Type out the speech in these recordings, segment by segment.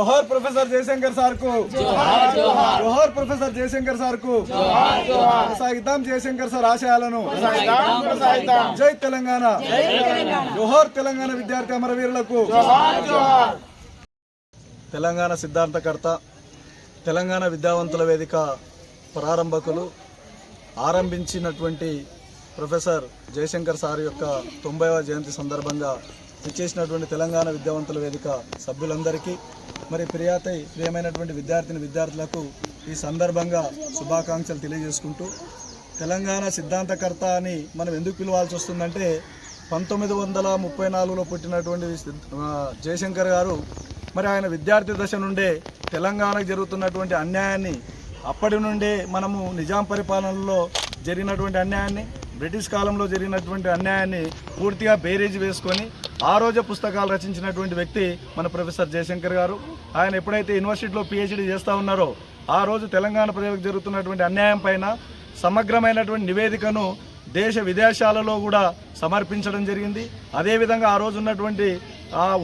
जोहर professor Jaishankar sir को जोहर जोहर जोहर professor Jaishankar sir को जोहर जोहर కొనసాగిద్దాం జయశంకర్ సార్ ఆశయాలను కొనసాగిద్దాం జై తెలంగాణ జోహర్ తెలంగాణ విద్యార్థి అమరవీరులకు జోహర్ జోహర్ తెలంగాణ సిద్ధాంతకర్త తెలంగాణ విద్యావంతుల వేదిక ప్రారంభకులు ఆరంభించినటువంటి ప్రొఫెసర్ జయశంకర్ సార్ యొక్క 90వ జయంతి సందర్భంగా ఇచ్చేసినటువంటి తెలంగాణ విద్యావంతుల వేదిక సభ్యులందరికీ మరి ప్రియమైనటువంటి విద్యార్థులకు ఈ సందర్భంగా శుభాకాంక్షలు తెలియజేసుకుంటూ తెలంగాణ సిద్ధాంతకర్త అని మనం ఎందుకు పిలవాల్సి వస్తుందంటే 1934లో పుట్టినటువంటి జయశంకర్ గారు మరి ఆయన విద్యార్థి దశ నుండే తెలంగాణకు జరుగుతున్నటువంటి అన్యాయాన్ని అప్పటి నుండే మనము నిజాం పరిపాలనలో జరిగినటువంటి అన్యాయాన్ని బ్రిటిష్ కాలంలో జరిగినటువంటి అన్యాయాన్ని పూర్తిగా బేరీజ్ వేసుకొని ఆ రోజు పుస్తకాలు రచించినటువంటి వ్యక్తి మన ప్రొఫెసర్ జయశంకర్ గారు. ఆయన ఎప్పుడైతే యూనివర్సిటీలో PhD చేస్తూ ఉన్నారో ఆ రోజు తెలంగాణ ప్రజలకు జరుగుతున్నటువంటి అన్యాయం పైన సమగ్రమైనటువంటి నివేదికను దేశ విదేశాలలో కూడా సమర్పించడం జరిగింది. అదేవిధంగా ఆ రోజు ఉన్నటువంటి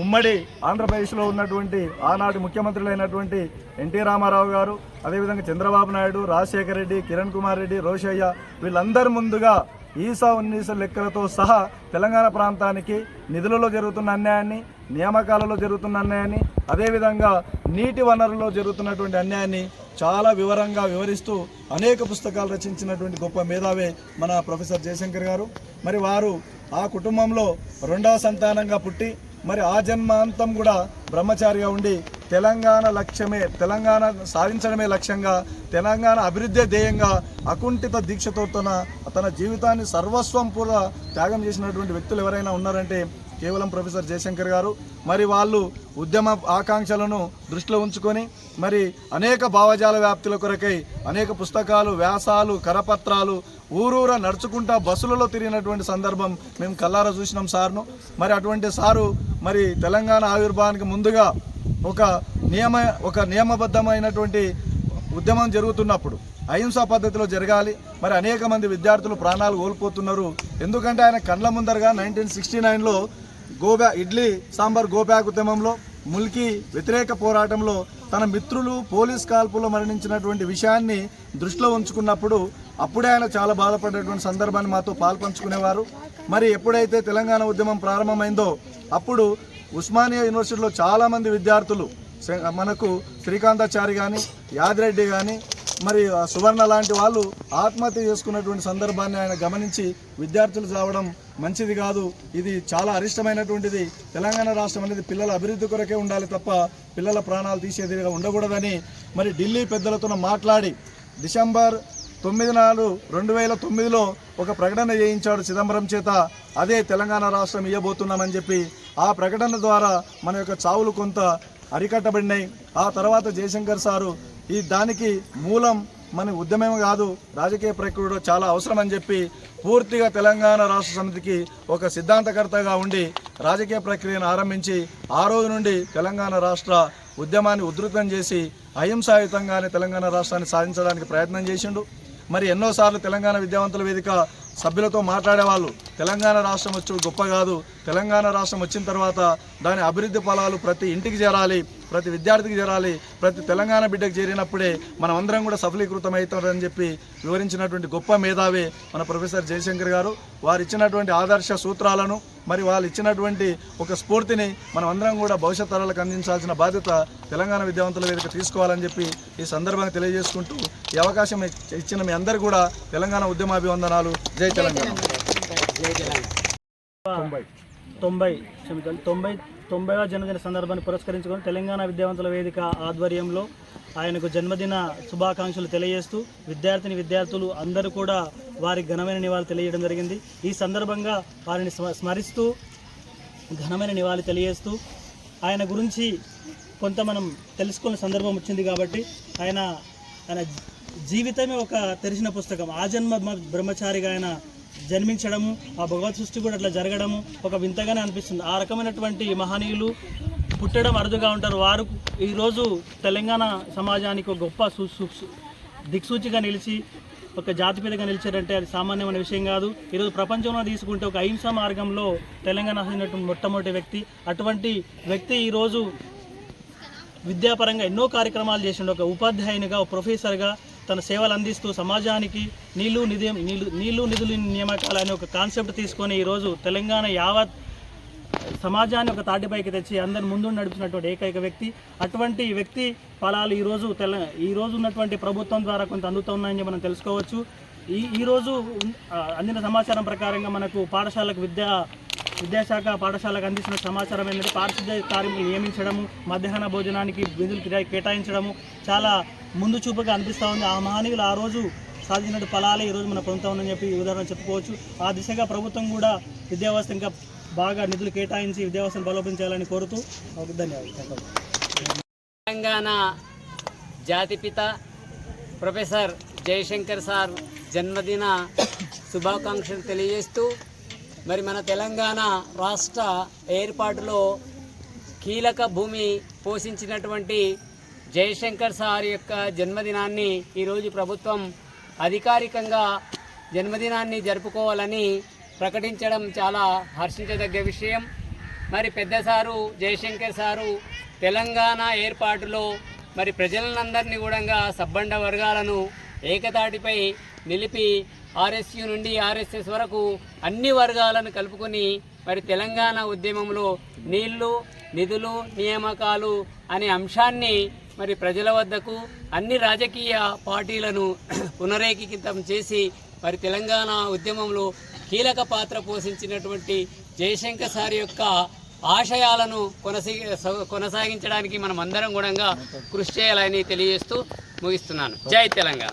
ఉమ్మడి ఆంధ్రప్రదేశ్లో ఉన్నటువంటి ఆనాటి ముఖ్యమంత్రులైనటువంటి ఎన్టీ రామారావు గారు, అదేవిధంగా చంద్రబాబు నాయుడు, రాజశేఖర రెడ్డి, కిరణ్ కుమార్ రెడ్డి, రోషయ్య వీళ్ళందరి ముందుగా ఈసా ఉన్నీస లెక్కలతో సహా తెలంగాణ ప్రాంతానికి నిధులలో జరుగుతున్న అన్యాయాన్ని, నియామకాలలో జరుగుతున్న అన్యాయాన్ని, అదేవిధంగా నీటి వనరుల్లో జరుగుతున్నటువంటి అన్యాయాన్ని చాలా వివరంగా వివరిస్తూ అనేక పుస్తకాలు రచించినటువంటి గొప్ప మేధావే మన ప్రొఫెసర్ జయశంకర్ గారు. మరి వారు ఆ కుటుంబంలో 2వ సంతానంగా పుట్టి మరి ఆ జన్మాంతం కూడా బ్రహ్మచారిగా ఉండి తెలంగాణ సాధించడమే లక్ష్యంగా, తెలంగాణ అభివృద్ధి ధ్యేయంగా అకుంఠిత దీక్షతో తన జీవితాన్ని సర్వస్వం కూడా త్యాగం చేసినటువంటి వ్యక్తులు ఎవరైనా ఉన్నారంటే కేవలం ప్రొఫెసర్ జయశంకర్ గారు. మరి వాళ్ళు ఉద్యమ ఆకాంక్షలను దృష్టిలో ఉంచుకొని మరి అనేక భావజాల వ్యాప్తుల కొరకై అనేక పుస్తకాలు, వ్యాసాలు, కరపత్రాలు ఊరూర నడుచుకుంటా బస్సులలో తిరిగినటువంటి సందర్భం మేము కల్లారా చూసినాం సార్ను. మరి అటువంటి సారు మరి తెలంగాణ ఆవిర్భావానికి ముందుగా ఒక నియమబద్ధమైనటువంటి ఉద్యమం జరుగుతున్నప్పుడు అహింసా పద్ధతిలో జరగాలి. మరి అనేక మంది విద్యార్థులు ప్రాణాలు కోల్పోతున్నారు. ఎందుకంటే ఆయన కండ్ల ముందరగా 1969లో ఇడ్లీ సాంబార్ గోబ్యాక్ ఉద్యమంలో, ముల్కీ వ్యతిరేక పోరాటంలో తన మిత్రులు పోలీస్ కాల్పులో మరణించినటువంటి విషయాన్ని దృష్టిలో ఉంచుకున్నప్పుడు అప్పుడే ఆయన చాలా బాధపడేటువంటి సందర్భాన్ని మాతో పాల్పంచుకునేవారు. మరి ఎప్పుడైతే తెలంగాణ ఉద్యమం ప్రారంభమైందో అప్పుడు ఉస్మానియా యూనివర్సిటీలో చాలామంది విద్యార్థులు మనకు శ్రీకాంతాచారి కానీ, యాదిరెడ్డి కానీ, మరి సువర్ణ లాంటి వాళ్ళు ఆత్మహత్య చేసుకున్నటువంటి సందర్భాన్ని ఆయన గమనించి విద్యార్థులు చావడం మంచిది కాదు, ఇది చాలా అరిష్టమైనటువంటిది, తెలంగాణ రాష్ట్రం అనేది పిల్లల అభివృద్ధి కొరకే ఉండాలి తప్ప పిల్లల ప్రాణాలు తీసేదిగా ఉండకూడదని మరి ఢిల్లీ పెద్దలతో మాట్లాడి డిసెంబర్ 2009లో ఒక ప్రకటన చేయించాడు చిదంబరం చేత. అదే తెలంగాణ రాష్ట్రం ఇవ్వబోతున్నామని చెప్పి ఆ ప్రకటన ద్వారా మన యొక్క చావులు కొంత అరికట్టబడినాయి. ఆ తర్వాత జయశంకర్ సారు దానికి మూలం మన ఉద్యమం కాదు, రాజకీయ ప్రక్రియ చాలా అవసరం అని చెప్పి పూర్తిగా తెలంగాణ రాష్ట్ర సమితికి ఒక సిద్ధాంతకర్తగా ఉండి రాజకీయ ప్రక్రియను ఆరంభించి ఆ రోజు నుండి తెలంగాణ రాష్ట్ర ఉద్యమాన్ని ఉధృతం చేసి అహింసాయుతంగానే తెలంగాణ రాష్ట్రాన్ని సాధించడానికి ప్రయత్నం చేసిండు. మరి ఎన్నోసార్లు తెలంగాణ విద్యావంతుల వేదిక సభ్యులతో మాట్లాడేవాళ్ళు, తెలంగాణ రాష్ట్రం వచ్చి గొప్ప కాదు, తెలంగాణ రాష్ట్రం వచ్చిన తర్వాత దాని అభివృద్ధి ఫలాలు ప్రతి ఇంటికి చేరాలి, ప్రతి విద్యార్థికి చేరాలి, ప్రతి తెలంగాణ బిడ్డకు చేరినప్పుడే మనం అందరం కూడా సఫలీకృతం అవుతారని చెప్పి వివరించినటువంటి గొప్ప మేధావి మన ప్రొఫెసర్ జయశంకర్ గారు. వారు ఇచ్చినటువంటి ఆదర్శ సూత్రాలను మరి వాళ్ళు ఇచ్చినటువంటి ఒక స్ఫూర్తిని మనం అందరం కూడా భవిష్యత్ తరాలకు అందించాల్సిన బాధ్యత తెలంగాణ విద్యావంతుల వేదిక తీసుకోవాలని చెప్పి ఈ సందర్భంగా తెలియజేసుకుంటూ ఈ అవకాశం ఇచ్చిన మీ అందరూ కూడా తెలంగాణ ఉద్యమాభివందనాలు. జై తెలంగాణ. 90వ జన్మదిన సందర్భాన్ని పురస్కరించుకొని తెలంగాణ విద్యావంతుల వేదిక ఆధ్వర్యంలో ఆయనకు జన్మదిన శుభాకాంక్షలు తెలియజేస్తూ విద్యార్థులు అందరూ కూడా వారికి ఘనమైన నివాళులు తెలియజేయడం జరిగింది. ఈ సందర్భంగా వారిని స్మరిస్తూ ఘనమైన నివాళి తెలియజేస్తూ ఆయన గురించి కొంత మనం తెలుసుకునే సందర్భం వచ్చింది కాబట్టి ఆయన జీవితమే ఒక తెరిచిన పుస్తకం. ఆ జన్మ బ్రహ్మచారిగా ఆయన జన్మించడము, ఆ భగవత్ సృష్టి కూడా అట్లా జరగడము ఒక వింతగానే అనిపిస్తుంది. ఆ రకమైనటువంటి మహనీయులు పుట్టడం అరుదుగా ఉంటారు. వారు ఈరోజు తెలంగాణ సమాజానికి ఒక గొప్ప దిక్సూచిగా నిలిచి ఒక జాతిపేదగా నిలిచారంటే అది సామాన్యమైన విషయం కాదు. ఈరోజు ప్రపంచంలో తీసుకుంటే ఒక అహింసా మార్గంలో తెలంగాణ మొట్టమొదటి వ్యక్తి. అటువంటి వ్యక్తి ఈరోజు విద్యాపరంగా ఎన్నో కార్యక్రమాలు చేసిండు. ఒక ఉపాధ్యాయునిగా, ఒక ప్రొఫెసర్గా తన సేవలు అందిస్తూ సమాజానికి నీళ్లు నిధులు నియామకాలు అనే ఒక కాన్సెప్ట్ తీసుకొని ఈరోజు తెలంగాణ యావత్ సమాజాన్ని ఒక తాటిపైకి తెచ్చి అందరి ముందు నడిపినటువంటి ఏకైక వ్యక్తి. అటువంటి వ్యక్తి ఫలాలు ఈరోజు ఉన్నటువంటి ప్రభుత్వం ద్వారా కొంత అందుతున్నాయని మనం తెలుసుకోవచ్చు. ఈరోజు అందిన సమాచారం ప్రకారంగా మనకు పాఠశాలకు విద్యాశాఖ పాఠశాలకు అందించిన సమాచారం ఏంటంటే పారిశుద్ధ్య కార్మికులు నియమించడము, మధ్యాహ్న భోజనానికి విధులు కేటాయించడము చాలా ముందు చూపుగా అనిపిస్తూ ఉంది. ఆ మహనీయులు ఆ రోజు సాధించినట్టు ఫలాలే ఈరోజు మనం పొందుతామని చెప్పి ఉదాహరణ చెప్పుకోవచ్చు. ఆ దిశగా ప్రభుత్వం కూడా విద్యా వ్యవస్థ ఇంకా బాగా నిధులు కేటాయించి విద్యా వ్యవస్థను బలోపేతం కోరుతూ ధన్యవాదాలు. తెలంగాణ జాతిపిత ప్రొఫెసర్ జయశంకర్ సార్ జన్మదిన శుభాకాంక్షలు తెలియజేస్తూ మరి మన తెలంగాణ రాష్ట్ర ఏర్పాటులో కీలక భూమి పోషించినటువంటి జయశంకర్ సార్ యొక్క జన్మదినాన్ని ఈరోజు ప్రభుత్వం అధికారికంగా జన్మదినాన్ని జరుపుకోవాలని ప్రకటించడం చాలా హర్షించదగ్గ విషయం. మరి పెద్ద సారు జయశంకర్ సారు తెలంగాణ ఏర్పాటులో మరి ప్రజలందరినీ కూడా సబ్బండ వర్గాలను ఏకతాటిపై నిలిపి ఆర్ఎస్యు నుండి ఆర్ఎస్ఎస్ వరకు అన్ని వర్గాలను కలుపుకొని మరి తెలంగాణ ఉద్యమంలో నీళ్లు నిధులు నియామకాలు అనే అంశాన్ని మరి ప్రజల వద్దకు అన్ని రాజకీయ పార్టీలను పునరేకీకృతం చేసి మరి తెలంగాణ ఉద్యమంలో కీలక పాత్ర పోషించినటువంటి జయశంకర్ సార్ యొక్క ఆశయాలను కొనసాగించడానికి మనం అందరం కూడా కృషి చేయాలని తెలియజేస్తూ ముగిస్తున్నాను. జై తెలంగాణ.